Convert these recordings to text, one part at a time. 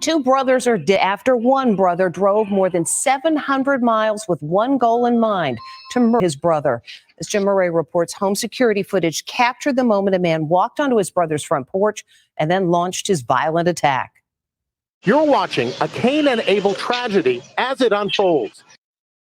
Two brothers are dead after one brother drove more than 700 miles with one goal in mind, to murder his brother. As Jim Murray reports, home security footage captured the moment a man walked onto his brother's front porch and then launched his violent attack. You're watching a Cain and Abel tragedy as it unfolds.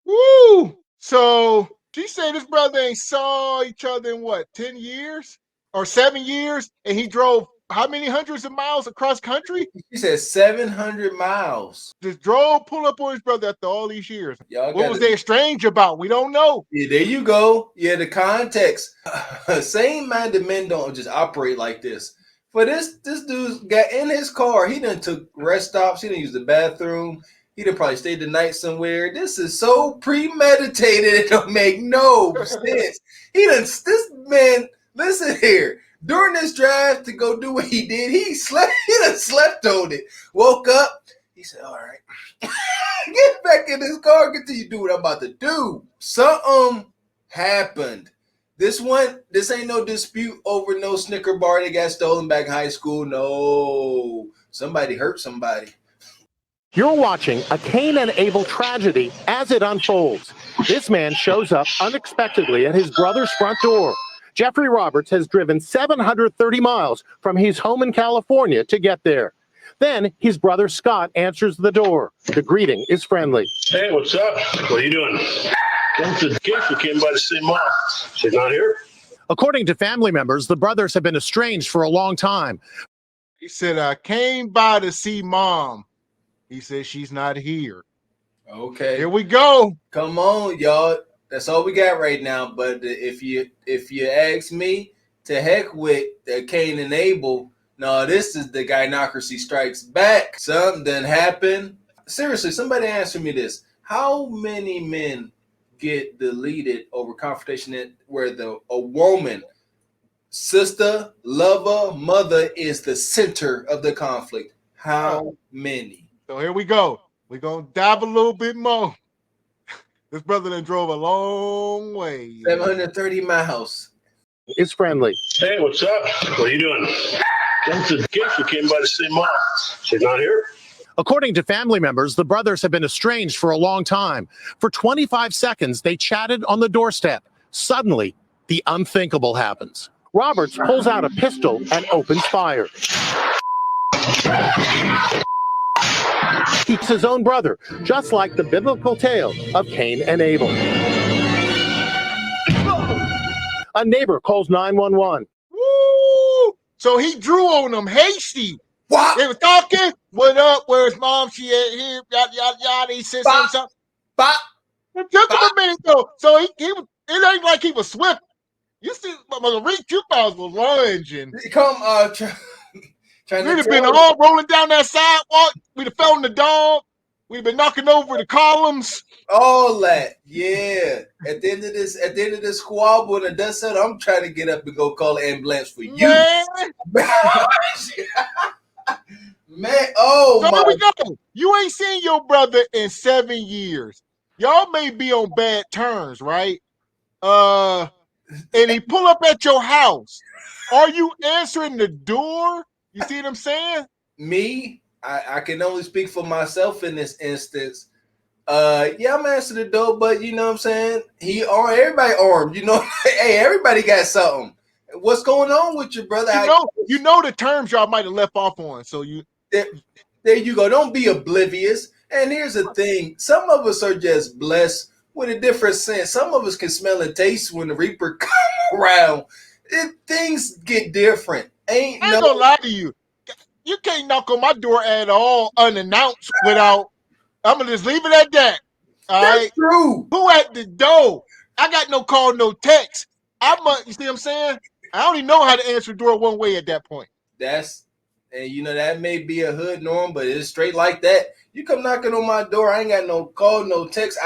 Woo! So she said his brother ain't saw each other in what, 10 years or 7 years? And he drove how many hundreds of miles across country? He said 700 miles. Just drove, pull up on his brother after all these years. Y'all what was they strange about? We don't know. Yeah, there you go. Yeah, the context. Same-minded men don't just operate like this. For this dude's got in his car. He done took rest stops. He done used the bathroom. He done probably stayed the night somewhere. This is so premeditated. It don't make no sense. This man, listen here. During this drive to go do what he did, he done slept on it. Woke up. He said, all right, get back in this car. Get till you do what I'm about to do. Something happened. This ain't no dispute over no Snicker bar that got stolen back in high school. No, somebody hurt somebody. You're watching a Cain and Abel tragedy as it unfolds. This man shows up unexpectedly at his brother's front door. Jeffrey Roberts has driven 730 miles from his home in California to get there. Then his brother Scott answers the door. The greeting is friendly. Hey, what's up? What are you doing? Come to the gift. We came by to see Mom. She's not here? According to family members, the brothers have been estranged for a long time. He said, I came by to see Mom. He said she's not here. Okay. Here we go. Come on, y'all. That's all we got right now. But if you ask me, to heck with Cain and Abel. No, this is the Gynocracy Strikes Back. Something done happened. Seriously, somebody answer me this. How many men get deleted over confrontation where a woman, sister, lover, mother is the center of the conflict? How many? So here we go. We're going to dive a little bit more. This brother done drove a long way. 730 miles. It's friendly. Hey, what's up? What are you doing? Come to the gift. We came by to see Mom. She's not here? According to family members, the brothers have been estranged for a long time. For 25 seconds, they chatted on the doorstep. Suddenly, the unthinkable happens. Roberts pulls out a pistol and opens fire. He's his own brother, just like the biblical tale of Cain and Abel. A neighbor calls 911. Woo! So he drew on them hasty. What? They were talking. What up? Where's Mom? She at here. Yada, yada, yada. He said something. It took him a minute, though. So it ain't like he was swift. You see, the Rick Jukebox was lunging. We'd have been all rolling down that sidewalk. We'd have fell in the dog. We'd have been knocking over the columns. All that, yeah. At the end of this squabble and the dust settle, I'm trying to get up and go call an ambulance for you. Man, man, oh so my. here we go. You ain't seen your brother in 7 years. Y'all may be on bad terms, right? And he pull up at your house. Are you answering the door? You see what I'm saying? Me, I can only speak for myself in this instance. Yeah, I'm answering the door, but you know what I'm saying? Everybody armed, you know. Hey, everybody got something. What's going on with your brother? You know the terms y'all might have left off on. So there you go. Don't be oblivious. And here's the thing: some of us are just blessed with a different sense. Some of us can smell and taste when the Reaper come around. Things get different. I ain't gonna lie to you. You can't knock on my door at all unannounced without. I'm gonna just leave it at that. All That's right? true. Who at the door? I got no call, no text. You see what I'm saying? I don't even know how to answer the door one way at that point. And you know, that may be a hood norm, but it's straight like that. You come knocking on my door, I ain't got no call, no text.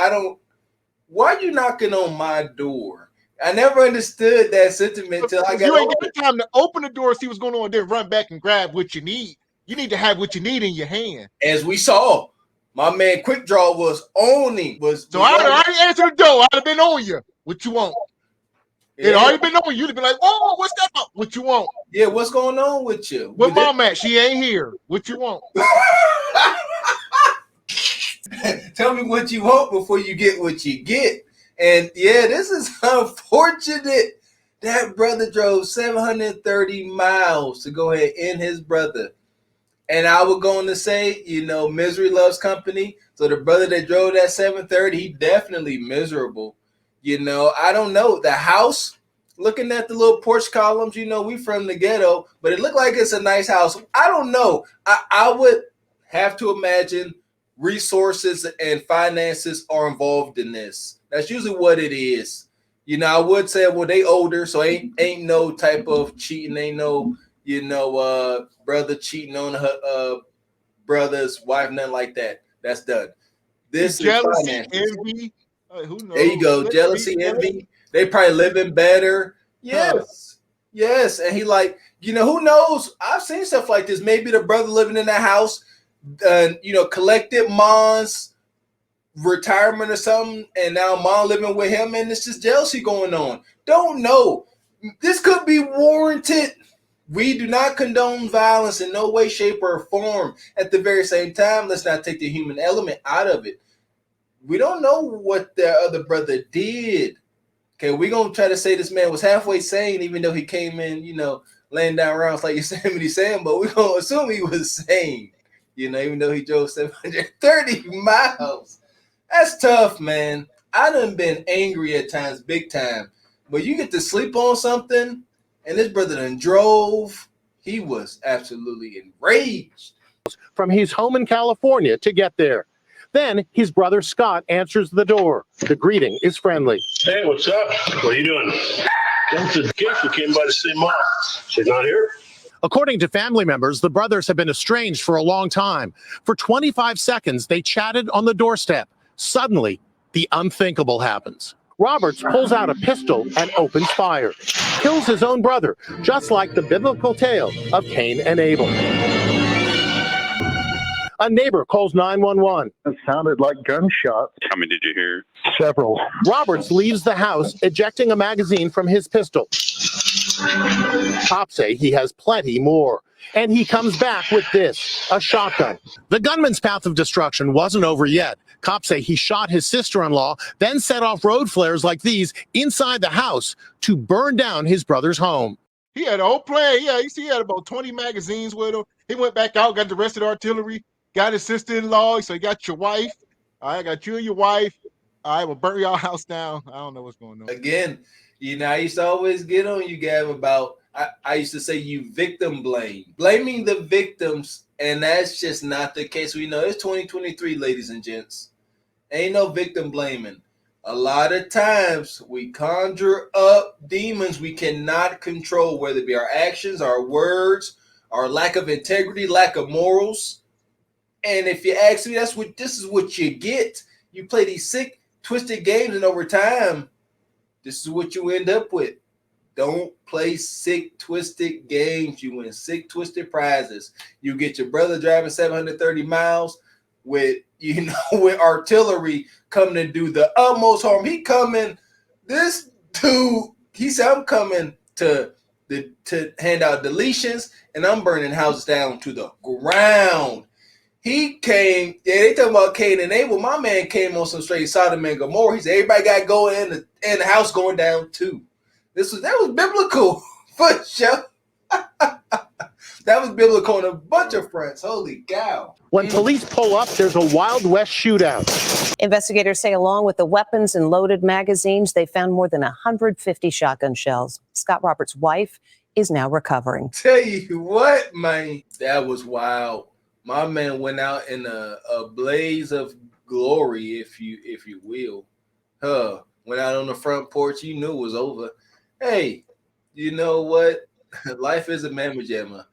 Why you knocking on my door? I never understood that sentiment until I got You ain't got time to open the door, see what's going on, then run back and grab what you need. You need to have what you need in your hand. As we saw, my man Quick Draw was owning. So I already answered the door. I'd have been on you. What you want? Yeah. It already been on you. You'd have been like, "Oh, what's that about? What you want?" Yeah, what's going on with you? Where Mom at? She ain't here. What you want? Tell me what you want before you get what you get. And yeah, this is unfortunate. That brother drove 730 miles to go ahead and end his brother. And I was going to say, misery loves company. So the brother that drove that 730, he definitely miserable. I don't know. The house, looking at the little porch columns, we from the ghetto, but it looked like it's a nice house. I don't know. I would have to imagine resources and finances are involved in this. That's usually what it is. I would say, well, they older, so ain't no type of cheating, ain't no, brother cheating on her brother's wife, nothing like that. That's done. This is jealousy, finances. envy. Who knows? There you go. Jealousy, envy. They probably living better. Yes. Yes. And he like, who knows? I've seen stuff like this. Maybe the brother living in that house, collected mom's retirement or something, and now mom living with him, and it's just jealousy going on. Don't know. This could be warranted. We do not condone violence in no way, shape, or form. At the very same time, let's not take the human element out of it. We don't know what the other brother did. Okay, we're going to try to say this man was halfway sane, even though he came in, laying down rounds like Yosemite Sam, but we're going to assume he was sane, even though he drove 730 miles. That's tough, man. I done been angry at times, big time. But you get to sleep on something, and this brother done drove. He was absolutely enraged. From his home in California to get there. Then his brother Scott answers the door. The greeting is friendly. Hey, what's up? What are you doing? Came to the case. We came by to see Mom. She's not here. According to family members, the brothers have been estranged for a long time. For 25 seconds, they chatted on the doorstep. Suddenly, the unthinkable happens. Roberts pulls out a pistol and opens fire. Kills his own brother, just like the biblical tale of Cain and Abel. A neighbor calls 911. It sounded like gunshots. How many did you hear? Several. Roberts leaves the house, ejecting a magazine from his pistol. Cops say he has plenty more. And he comes back with this, a shotgun. The gunman's path of destruction wasn't over yet. Cops say he shot his sister-in-law, then set off road flares like these inside the house to burn down his brother's home. He had a whole plan. Yeah, you see, he had about 20 magazines with him. He went back out, got the rest of the artillery, got his sister-in-law. So he got your wife. All right, I got you and your wife. All right, we'll burn your house down. I don't know what's going on. Again, I used to always get on you, Gav, about I used to say you victim blame. Blaming the victims, and that's just not the case. We know it's 2023, ladies and gents. Ain't no victim blaming. A lot of times we conjure up demons we cannot control, whether it be our actions, our words, our lack of integrity, lack of morals. And if you ask me, this is what you get. You play these sick, twisted games, and over time, this is what you end up with. Don't play sick, twisted games. You win sick, twisted prizes. You get your brother driving 730 miles with, with artillery coming to do the utmost harm. He coming, this dude, he said, I'm coming to hand out deletions, and I'm burning houses down to the ground. He came, they talking about Cain and Abel. My man came on some straight Sodom and Gomorrah. He said, everybody got going in the house going down too. That was biblical for sure. That was biblical on a bunch of fronts. Holy cow. When police pull up, there's a Wild West shootout. Investigators say along with the weapons and loaded magazines, they found more than 150 shotgun shells. Scott Roberts' wife is now recovering. Tell you what, man, that was wild. My man went out in a blaze of glory, if you will. Went out on the front porch, you knew it was over. Hey, you know what? Life is a mamma jamma.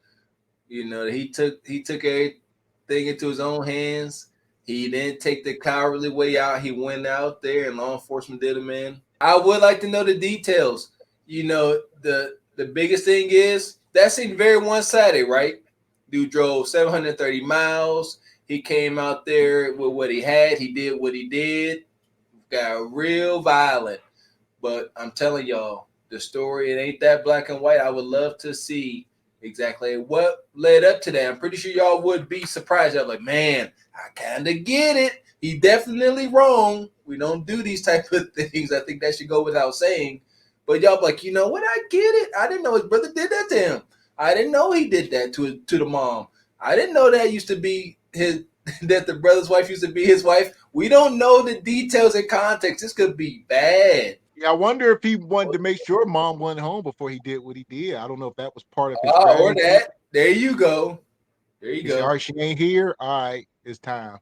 He took everything into his own hands. He didn't take the cowardly way out. He went out there and law enforcement did him in. I would like to know the details. The biggest thing is that seemed very one-sided, right? Dude drove 730 miles. He came out there with what he had. He did what he did. Got real violent. But I'm telling y'all, the story, it ain't that black and white. I would love to see exactly what led up to that. I'm pretty sure y'all would be surprised. I'm like, man, I kind of get it. He definitely wrong. We don't do these type of things. I think that should go without saying. But y'all like, you know what? I get it. I didn't know his brother did that to him. I didn't know he did that to the mom. I didn't know that used to be his that the brother's wife used to be his wife. We don't know the details and context. This could be bad. Yeah, I wonder if he wanted to make sure mom went home before he did what he did. I don't know if that was part of his Or strategy. that. There you go. There you He said, go. all right, she ain't here. All right, it's time.